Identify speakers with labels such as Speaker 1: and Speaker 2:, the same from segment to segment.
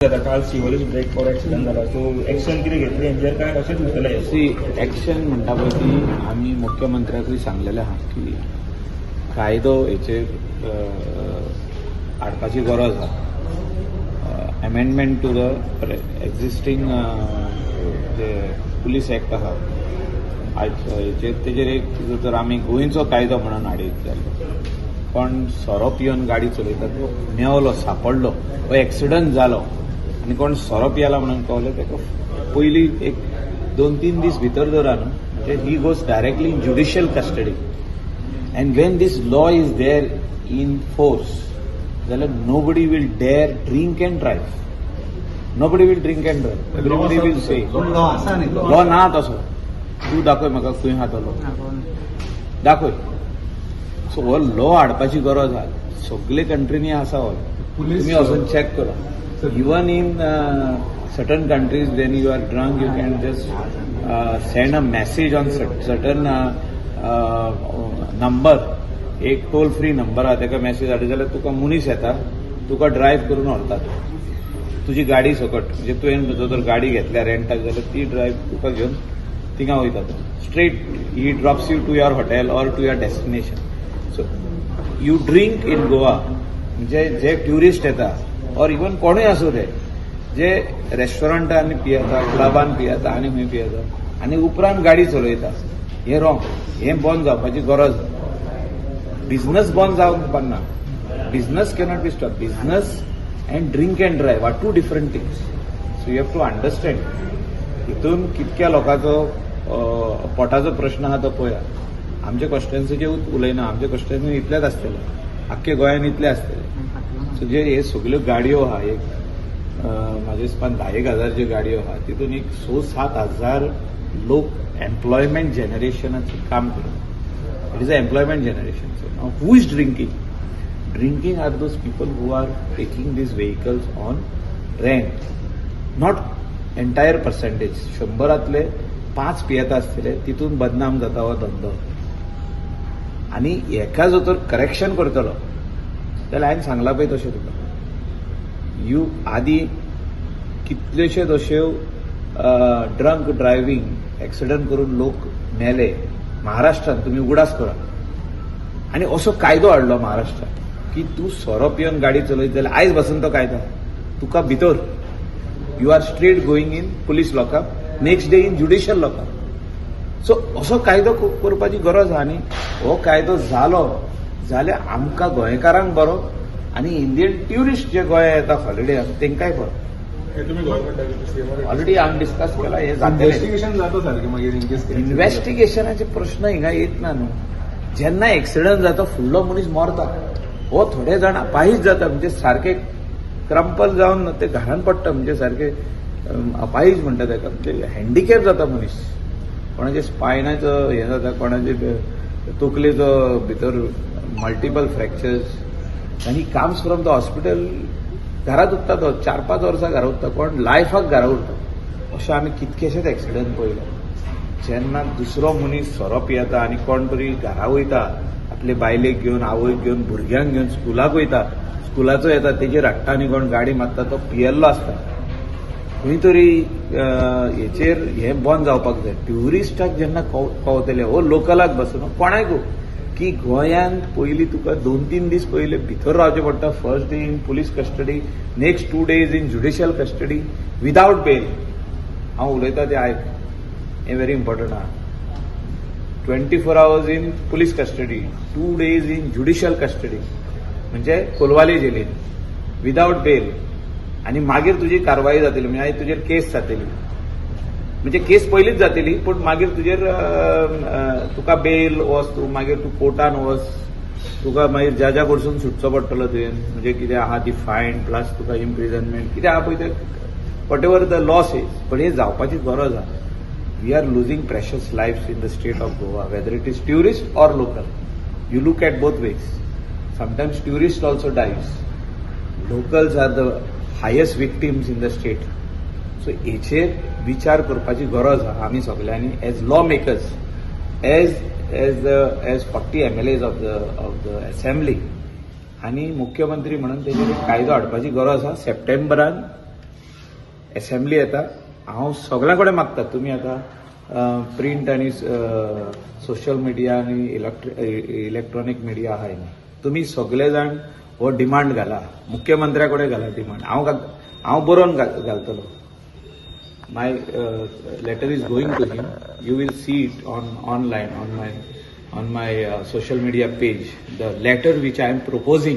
Speaker 1: काल civil break for accident जाला so action कितें घेतली हेंचेर काय कशें दिसतलें
Speaker 2: सी एक्शन म्हणटा पळय ती आमी मुख्यमंत्र्याकूय सांगलेलें आहा की कायदो हेचेर हाडपाची गरज आहा. अमेंडमेंट टू द एक्झिस्टींग जे पुलीस एक्ट आहा हेचेर तेजेर एक जर आमी गोंयचो कायदो म्हणून हाडीत जाल्यार पण सोरो पिवन गाडी चलयता तो मेवलो सांपडलो हो एक्सिडंट जालो आनी कोण सोरो पियाला म्हणून कळलें ताका पयलीं एक 2-3 दीस भितर धरा न्हू म्हणजे he goes directly in judicial custody and when these law is there in force जाल्यार nobody will dare drink and drive. Nobody will drink and drive. Everybody will say law ना तसो. तूं दाखय म्हाका खंय आहा तो लॉ दाखय. सो हो लॉ हाडपाची गरज आहा. सगळे कंट्रीनी आसा हो. तुम्ही वचून चॅक करा. Even in certain countries, when you are drunk, you can just send a message on certain number. एक टोल फ्री नंबर आहा ताका मॅसेज धाडली जाल्यार तुका मनीस येता तुका ड्रायव्ह करून व्हरतात. तुजी गाडी सकट म्हणजे तुवें जर गाडी घेतल्या रेंटाक जाल्यार ती ड्रायव्ह तुका घेवन थिंगा वयता straight. He drops you to your hotel or to your destination. So you drink in Goa म्हणजे जे ट्युरिस्ट येता और इवन कोणूय आसूं रे जे रेस्टॉरंटांनी पियेता क्लबान पियेता आनी खंय पियेता आनी उपरांत गाडी चलयता हें रॉंग. हें बंद जावपाची गरज. बिझनस बंद जावंक उपकारना. Business cannot be stop. Business and drink and drive are two different things. So you have to understand. हितून कितक्या लोकांचो पोटाचो प्रश्न आहा तो पळया. आमचे कॉन्स्टिट्युएन्सीचे उलयना. आमचे कॉन्स्टिट्युएन्सी इतलेच आसतले. आख्खे गोंयान इतले आसतले. सो जे हे सगळ्यो गाडयो आहा एक म्हाज्या हिसपान 10,000 ज्यो गाडयो आहा तितून एक 6-7 हजार लोक एम्प्लॉयमेंट जनरेशनाचें काम करतात. It is a employment generation. So who is drinking? Drinking are those people who are taking these vehicles on rent. Not entire percentage. 100रांतले 5 पियेता आसतले तितून बदनाम जाता हो धंदो. आनी हेका जो तर करेक्शन करतलो जाल्यार हांवें सांगला पळय तशें तुका यू आदी कितल्योश्योच अश्यो ड्रंक ड्रायव्हिंग एक्सिडंट करून लोक मेले महाराष्ट्रांत. तुमी उगडास करा. आनी असो कायदो हाडलो महाराष्ट्रांत की तूं सोरो पिवन गाडी चलयत जाल्यार आयज पासून तो कायदो तुका भितर you are straight going in police lockup next day in judicial lockup. So असो कायदो करपाची गरज आहा. आनी हो कायदो जालो जाल्यार आमकां गोंयकारांक बरो आनी इंडियन ट्युरिस्ट जे गोंया येता हॉलिडे तांकांय बरो. ऑलरेडी हांवें डिस्कस केला. हे
Speaker 3: इन्व्हेस्टिगेशन जाता सारकें मागीर
Speaker 2: इन्व्हेस्टिगेशनाचे प्रश्न हिंगा येत ना न्हू. जेन्ना एक्सिडंट जाता फुडलो मनीस मरता हो थोडे जाण अपाहीज जाता म्हणजे सारखे क्रंपल जावन ते घरान पडटा म्हणजे सारखे अपाहीज म्हणटा ताका म्हणजे हँडिकॅप जाता मनीस. कोणाचे स्पायनाचो हें जाता कोणाचे तकलेचो भितर मल्टिपल फ्रॅक्चर्स आनी काम्स फ्रॉम द हॉस्पिटल घरात उत्ता तो 4-5 वर्सां घरा उत्ता कोण लायफाक घरा उरता. अशें आमी कितकेशेच एक्सिडंट पळयले. जेन्ना दुसरो मनीस सोरो पियेता आनी कोण तरी घरा वयता आपले बायलेक घेवन आवयक घेवन भुरग्यांक घेवन स्कुलाक वयता स्कुलाचो येता तेजेर हाडटा आनी कोण गाडी मारता तो पियेल्लो आसता. खंय तरी हेचेर हें बंद जावपाक जाय. ट्युरिस्टाक जेन्ना कवतले हो लोकलाक बसून कोणायकू की गोंयांत पयलीं तुका 2-3 दीस पयले भितर रावचें पडटा. First day in police custody next 2 days in judicial custody without bail. हांव उलयतां तें आयक. हें व्हेरी इम्पॉर्टंट आहा. 24 hours in police custody 2 days in judicial custody म्हणजे कोलवाले जेलीन विदाउट बेल. आनी मागीर तुजी कारवाई जातली म्हणजे तुजेर केस जातली. म्हणजे केस पयलींच जातली पूण मागीर तुजेर तुका बेल वच तूं मागीर तूं कोर्टान वच तुका मागीर जजा कडसून सुटचो पडटलो तुवें म्हणजे कितें आहा ती फायन प्लस तुका इम्प्रिजनमेंट कितें आहा पळय तें whatever the law says. पण हें जावपाची गरज आहा. We are losing precious lives in the state of Goa whether it is tourist or local. You look at both ways. Sometimes tourist also dies. Locals are the highest victims in the state. So हेचेर विचार करपाची गरज आहा आमी सगळ्यांनी as law makers as 40 MLAs of the assembly आनी मुख्यमंत्री म्हणून तेजेर एक कायदो हाडपाची गरज आहा. सप्टेंबरान असेंब्ली येता हांव सगळ्यां कडेन मागता तुमी आतां प्रिंट आनी सोशल मिडिया आनी इलेक्ट्रॉनीक मिडिया आहाय न्ही तुमी सगळे जाण हो डिमांड घाला मुख्यमंत्र्या कडेन घाला डिमांड हांव बरोवन घालतलो my letter is going to him you will see it online on my social media page, the letter which I am proposing,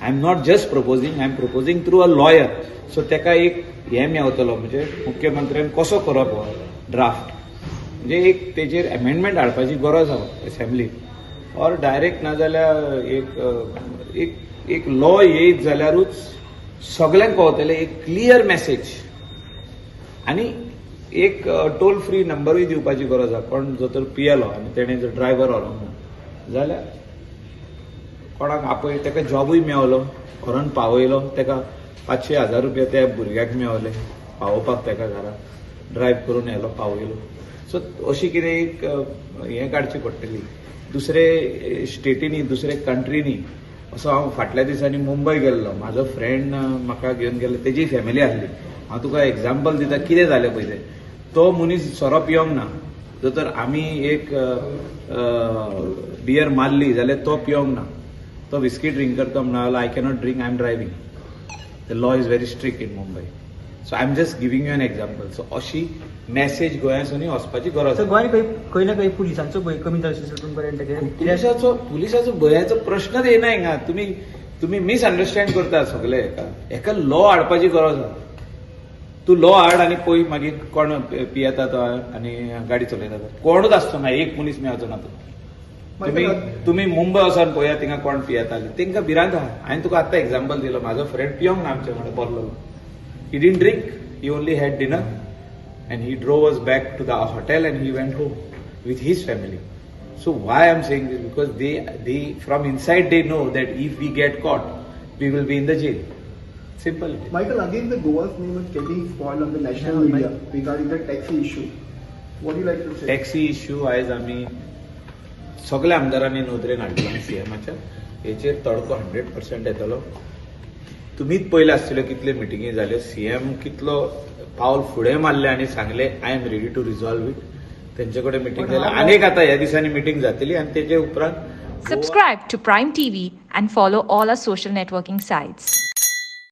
Speaker 2: I am not just proposing, I am proposing through a lawyer. So तेका एक हे मेवतलो म्हणजे मुख्यमंत्र्यान कसो करप हो draft म्हणजे एक तेजेर अमेंडमेंट हाडपाची गरज आहा असेंब्लीक और डायरेक्ट नाजाल्यार एक लॉ येयत जाल्यारूच सगळ्यांक कळटलें एक क्लियर मेसेज आनी एक टोल फ्री नंबरूय दिवपाची गरज आहा कोण जो तर पियेलो आनी तेणे जर ड्रायव्हर व्हरोंक ना जाल्यार कोणाक आपय तेका जॉबूय मेवलो व्हरोन पावयलो तेका 500,000 रुपया त्या भुरग्याक मेवले पावोवपाक तेका घरा ड्रायव्ह करून येयलो पावयलो सो अशी कितें एक हें काडची पडटली दुसरे स्टेटीनी दुसरे कंट्रीनी असो हांव फाटल्या दिसांनी मुंबय गेल्लो म्हाजो फ्रेंड म्हाका घेवन गेल्लो तेजी फॅमिली आसली हांव तुका एग्जाम्पल दिता कितें जालें पळय तें तो मनीस सोरो पिवंक ना जर तर आमी एक बियर मारली जाल्यार तो पिवंक ना तो विस्की ड्रिंक करता म्हणून I cannot drink I am driving the law is very strict in Mumbai so I am just giving you an example so अशी मेसेज गोंयांसूनी वचपाची गरज
Speaker 4: गोंय खंय ना खंय पुलिसांचो भंय कमी जावचो पर्यंत
Speaker 2: पुलिसाचो भयाचो प्रश्नच येना हिंगा तुम्ही मिसअंडरस्टँड करता सगळे हेका लॉ हाडपाची गरज आहा तू लॉ हाड आनी पळय मागीर कोण पियेता तो आनी गाडी चलयता तो कोणूच आसचो ना एक मनीस मेळचो ना तो तुम्ही मुंबय वचोन पळया थिंगा कोण पियेताले तेंकां भिरांत आहा हांवें तुका आतां एक्झाम्पल दिलो म्हाजो फ्रेंड पियोंक ना आमचे वांगडा बसलेलो he didn't drink he only had dinner and he drove us back to the hotel and he went home with his family. So why I'm saying this? Because they from inside they know that if we get caught, we will be in the jail. Simple.
Speaker 5: Michael, again the Goa's name is getting spoiled on the national media regarding the taxi issue. What do you like to say?
Speaker 2: Taxi issue आयज आमी सगळ्या आमदारांनी नोंदरेन हाडला सीएमाच्या हेचेर तडको 100% येतलो तुम्हीच पयले आसतल्यो कितल्यो मिटिंगी जाल्यो सीएम कितलो पावल फुडें मारले आणि सांगले I am ready to resolve it त्यांचे कडेन मिटींग जाल्या अनेक आता ह्या दिसांनी मिटींग जातली आणि तेजे उपरांत
Speaker 6: Subscribe to Prime TV and follow all our social networking sites.